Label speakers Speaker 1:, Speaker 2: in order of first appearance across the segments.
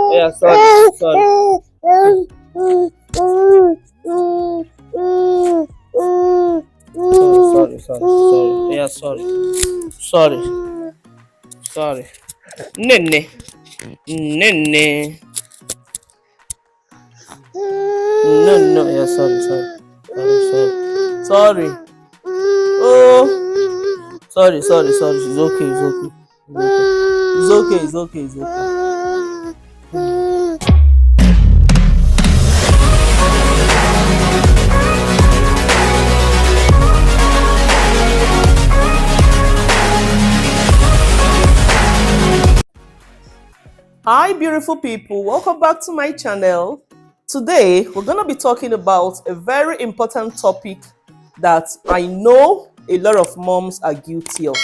Speaker 1: Yeah, sorry. Sorry. Yeah, sorry. Nene. No. Yeah, sorry. Oh, sorry. It's okay. It's okay. Hi beautiful people, welcome back to my channel. Today we're going to be talking about a very important topic that I know a lot of moms are guilty of.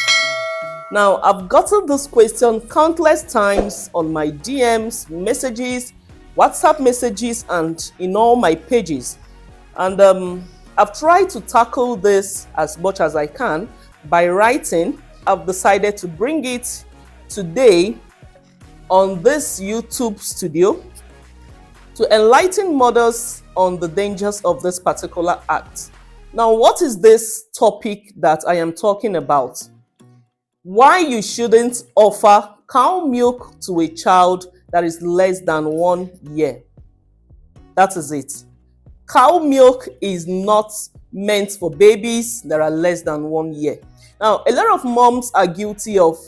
Speaker 1: Now, I've gotten this question countless times on my DMs, messages, WhatsApp messages, and in all my pages. And I've tried to tackle this as much as I can by writing. I've decided to bring it today on this YouTube studio to enlighten mothers on the dangers of this particular act. Now, what is this topic that I am talking about? Why you shouldn't offer cow milk to a child that is less than 1 year. That is it. Cow milk is not meant for babies that are less than 1 year. Now, a lot of moms are guilty of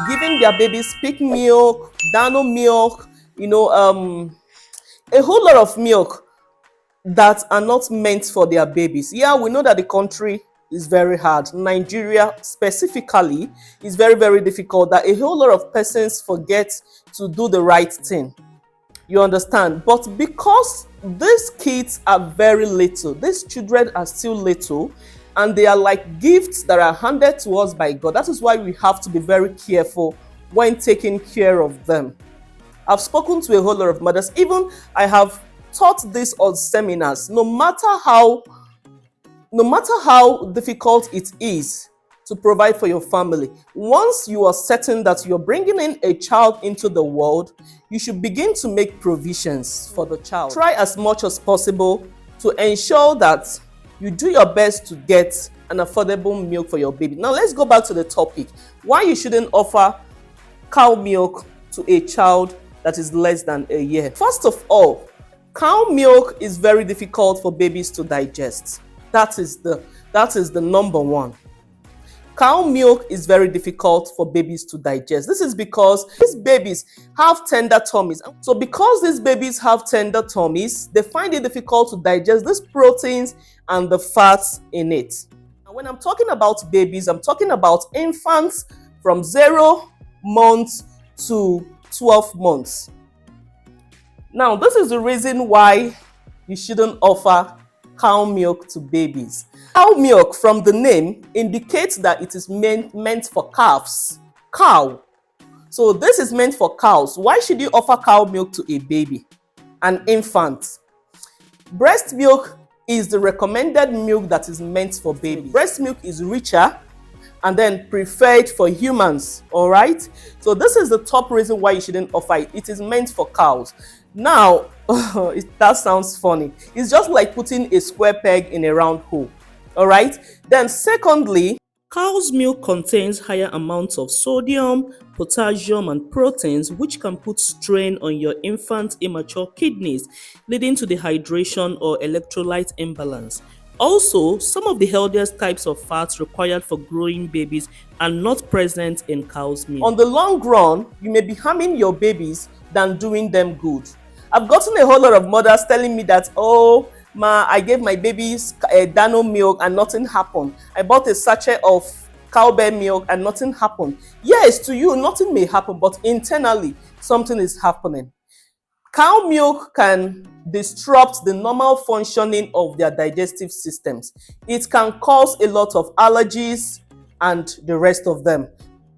Speaker 1: giving their babies peak milk, dano milk, a whole lot of milk that are not meant for their babies. Yeah, we know that the country is very hard. Nigeria specifically is very, very difficult, that a whole lot of persons forget to do the right thing. You understand? But because these kids are very little, these children are still little, and they are like gifts that are handed to us by God. That is why we have to be very careful when taking care of them. I've spoken to a whole lot of mothers. Even I have taught this on seminars. No matter how difficult it is to provide for your family, once you are certain that you're bringing in a child into the world, you should begin to make provisions for the child. Try as much as possible to ensure that you do your best to get an affordable milk for your baby. Now let's go back to the topic. Why you shouldn't offer cow milk to a child that is less than a year. First of all, cow milk is very difficult for babies to digest. That is the number one. Cow milk is very difficult for babies to digest. This is because these babies have tender tummies. So because these babies have tender tummies, they find it difficult to digest these proteins and the fats in it. Now, when I'm talking about babies, I'm talking about infants from 0 months to 12 months. Now, this is the reason why you shouldn't offer cow milk to babies. Cow milk, from the name, indicates that it is meant for calves. Cow. So this is meant for cows. Why should you offer cow milk to a baby, an infant? Breast milk is the recommended milk that is meant for babies. Breast milk is richer and then preferred for humans, all right? So this is the top reason why you shouldn't offer it. It is meant for cows. Now, that sounds funny. It's just like putting a square peg in a round hole, all right? Then secondly, cow's milk contains higher amounts of sodium, potassium, and proteins, which can put strain on your infant's immature kidneys, leading to dehydration or electrolyte imbalance. Also, some of the healthiest types of fats required for growing babies are not present in cow's milk. On the long run, you may be harming your babies than doing them good. I've gotten a whole lot of mothers telling me that, oh, I gave my babies dano milk and nothing happened. I bought a sachet of cowbell milk and nothing happened. Yes, to you, nothing may happen, but internally, something is happening. Cow milk can disrupt the normal functioning of their digestive systems. It can cause a lot of allergies and the rest of them.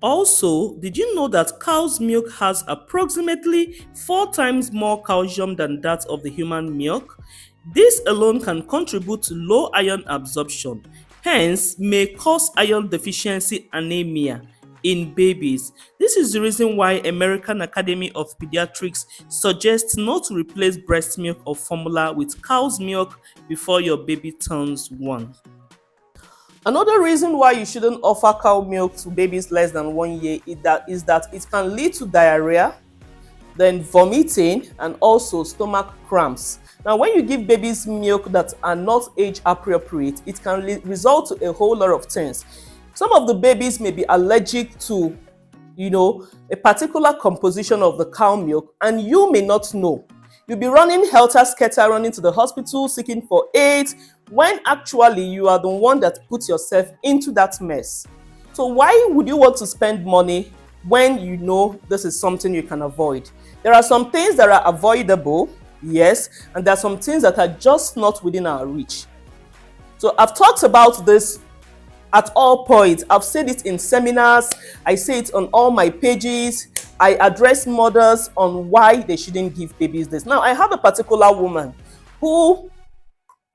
Speaker 1: Also, did you know that cow's milk has approximately 4 times more calcium than that of the human milk? This alone can contribute to low iron absorption, hence may cause iron deficiency anemia in babies. This is the reason why American Academy of Paediatrics suggests not to replace breast milk or formula with cow's milk before your baby turns 1. Another reason why you shouldn't offer cow milk to babies less than 1 year is that it can lead to diarrhea, then vomiting, and also stomach cramps. Now, when you give babies milk that are not age appropriate, it can result to a whole lot of things. Some of the babies may be allergic to, a particular composition of the cow milk, and you may not know. You'll be running helter-skelter, running to the hospital, seeking for aid, when actually you are the one that puts yourself into that mess. So why would you want to spend money when you know this is something you can avoid? There are some things that are avoidable, yes, and there are some things that are just not within our reach. So I've talked about this at all points. I've said it in seminars, I say it on all my pages. I address mothers on why they shouldn't give babies this. Now, I have a particular woman who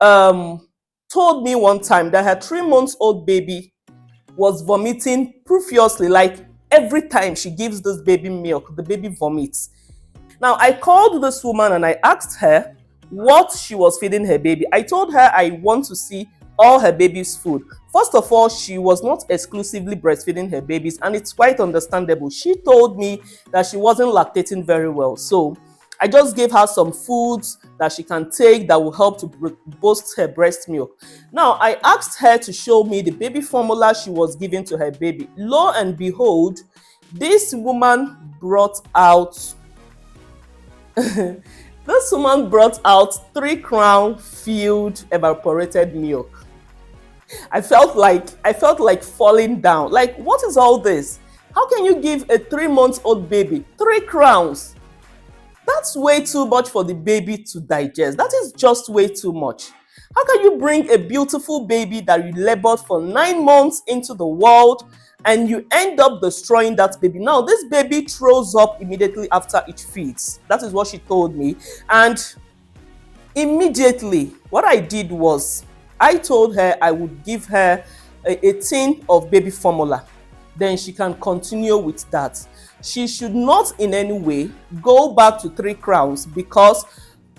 Speaker 1: told me one time that her 3-month-old baby was vomiting profusely, like every time she gives this baby milk, the baby vomits. Now, I called this woman and I asked her what she was feeding her baby. I told her I want to see all her baby's food. First of all, she was not exclusively breastfeeding her babies, and it's quite understandable. She told me that she wasn't lactating very well. So I just gave her some foods that she can take that will help to boost her breast milk. Now, I asked her to show me the baby formula she was giving to her baby. Lo and behold, this woman brought out 3 crown filled evaporated milk. I felt like falling down. Like, what is all this? How can you give a 3-month-old baby 3 crowns? That's way too much for the baby to digest. That is just way too much. How can you bring a beautiful baby that you labored for 9 months into the world and you end up destroying that baby? Now, this baby throws up immediately after it feeds. That is what she told me. And immediately, what I did was, I told her I would give her a tin of baby formula. Then she can continue with that. She should not in any way go back to 3 crowns because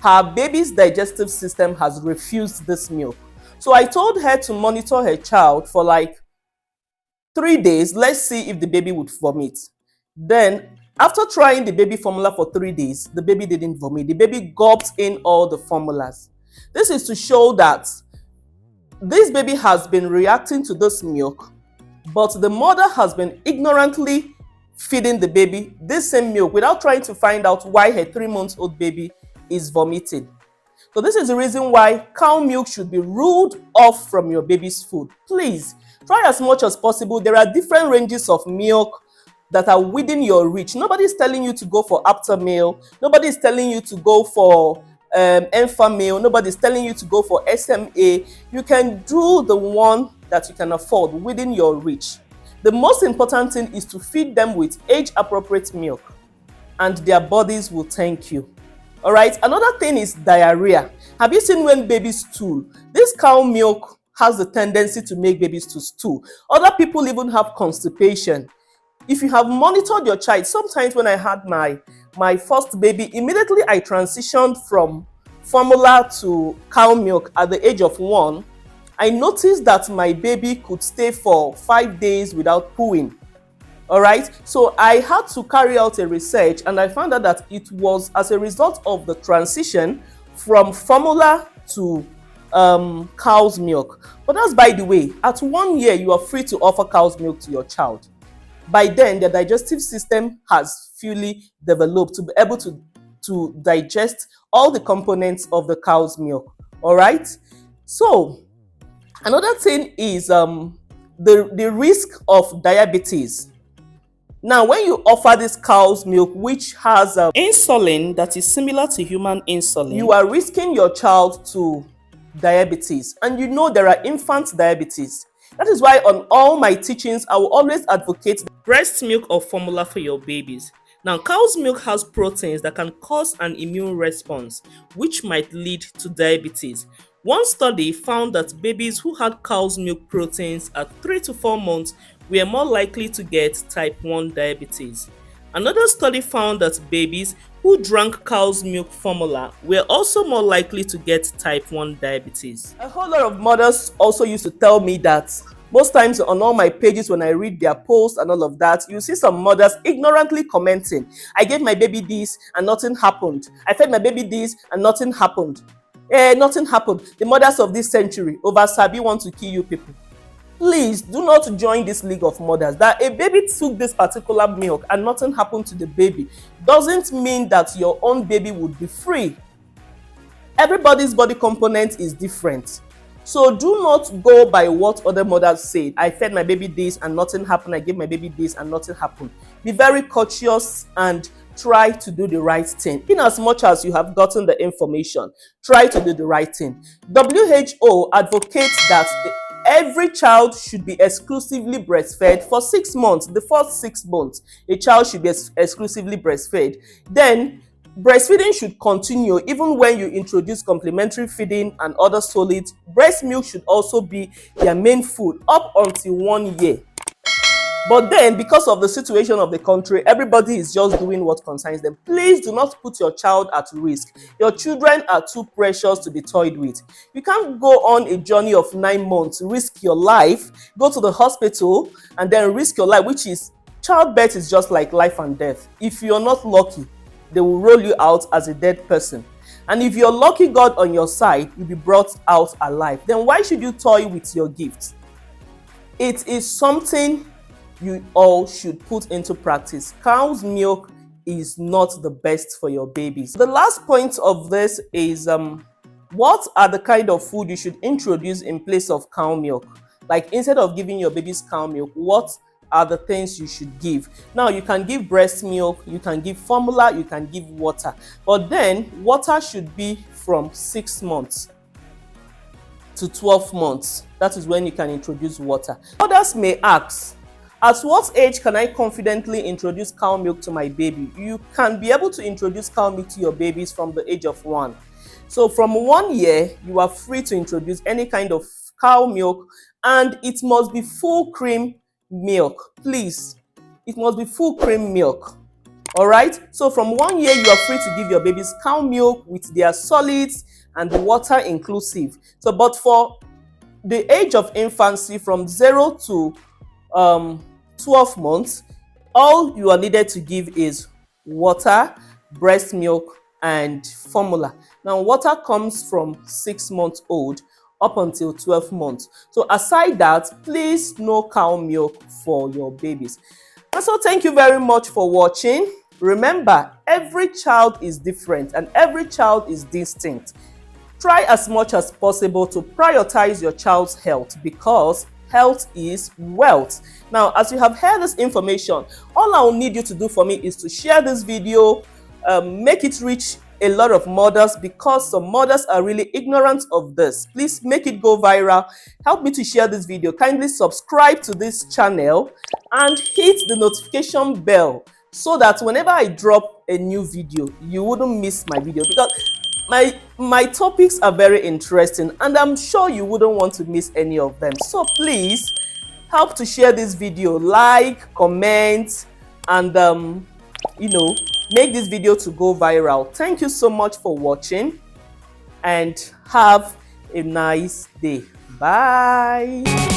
Speaker 1: her baby's digestive system has refused this milk. So I told her to monitor her child for like 3 days. Let's see if the baby would vomit. Then, after trying the baby formula for 3 days, the baby didn't vomit. The baby gulped in all the formulas. This is to show that this baby has been reacting to this milk, but the mother has been ignorantly feeding the baby this same milk without trying to find out why her 3-month-old baby is vomiting. So this is the reason why cow milk should be ruled off from your baby's food. Please, try as much as possible. There are different ranges of milk that are within your reach. Nobody's telling you to go for Aptamil. Nobody's telling you to go for Enfamil. Nobody's telling you to go for SMA. You can do the one that you can afford within your reach. The most important thing is to feed them with age-appropriate milk, and their bodies will thank you. All right. Another thing is diarrhea. Have you seen when babies stool? This cow milk has the tendency to make babies to stool. Other people even have constipation. If you have monitored your child, sometimes when I had my first baby, immediately I transitioned from formula to cow milk at the age of 1. I noticed that my baby could stay for 5 days without pooing. All right, so I had to carry out a research, and I found out that it was as a result of the transition from formula to cow's milk. But that's by the way. At 1 year, you are free to offer cow's milk to your child. By then, the digestive system has fully developed to be able to digest all the components of the cow's milk. All right. So another thing is the risk of diabetes. Now, when you offer this cow's milk, which has insulin that is similar to human insulin, you are risking your child to diabetes. And you know there are infant diabetes. That is why on all my teachings, I will always advocate breast milk or formula for your babies. Now, cow's milk has proteins that can cause an immune response, which might lead to diabetes. One study found that babies who had cow's milk proteins at 3 to 4 months were more likely to get type 1 diabetes. Another study found that babies who drank cow's milk formula were also more likely to get type 1 diabetes. A whole lot of mothers also used to tell me that most times on all my pages when I read their posts and all of that, you see some mothers ignorantly commenting, I gave my baby this and nothing happened. I fed my baby this and nothing happened. Nothing happened. The mothers of this century, over sabi, want to kill you people. Please do not join this league of mothers. That a baby took this particular milk and nothing happened to the baby doesn't mean that your own baby would be free. Everybody's body component is different. So do not go by what other mothers say. I fed my baby this and nothing happened. I gave my baby this and nothing happened. Be very cautious and try to do the right thing. In as much as you have gotten the information, try to do the right thing. WHO advocates that every child should be exclusively breastfed for 6 months. The first 6 months, a child should be exclusively breastfed. Then breastfeeding should continue even when you introduce complementary feeding and other solids. Breast milk should also be their main food up until 1 year. But then, because of the situation of the country, everybody is just doing what concerns them. Please do not put your child at risk. Your children are too precious to be toyed with. You can't go on a journey of 9 months, risk your life, go to the hospital, and then risk your life, which is, childbirth is just like life and death. If you're not lucky, they will roll you out as a dead person. And if you're lucky God on your side, you'll be brought out alive. Then why should you toy with your gift? It is something you all should put into practice. Cow's milk is not the best for your babies. The last point of this is what are the kind of food you should introduce in place of cow milk? Like, instead of giving your babies cow milk, what are the things you should give? Now, you can give breast milk, you can give formula, you can give water, but then water should be from 6 months to 12 months. That is when you can introduce water. Others may ask, at what age can I confidently introduce cow milk to my baby? You can be able to introduce cow milk to your babies from the age of 1. So from 1 year, you are free to introduce any kind of cow milk, and it must be full cream milk. Please, it must be full cream milk. All right, so from 1 year, you are free to give your babies cow milk with their solids and the water inclusive. So, but for the age of infancy, from 0 to 12 months, all you are needed to give is water, breast milk, and formula. Now, water comes from 6 months old up until 12 months. So aside that, please no cow milk for your babies. And so thank you very much for watching. Remember, every child is different and every child is distinct. Try as much as possible to prioritize your child's health, because health is wealth. Now, as you have heard this information, all I will need you to do for me is to share this video, make it reach a lot of mothers, because some mothers are really ignorant of this. Please make it go viral. Help me to share this video. Kindly subscribe to this channel and hit the notification bell so that whenever I drop a new video, you wouldn't miss my video, because my topics are very interesting and I'm sure you wouldn't want to miss any of them. So please help to share this video, like, comment, and make this video to go viral. Thank you so much for watching and have a nice day. Bye.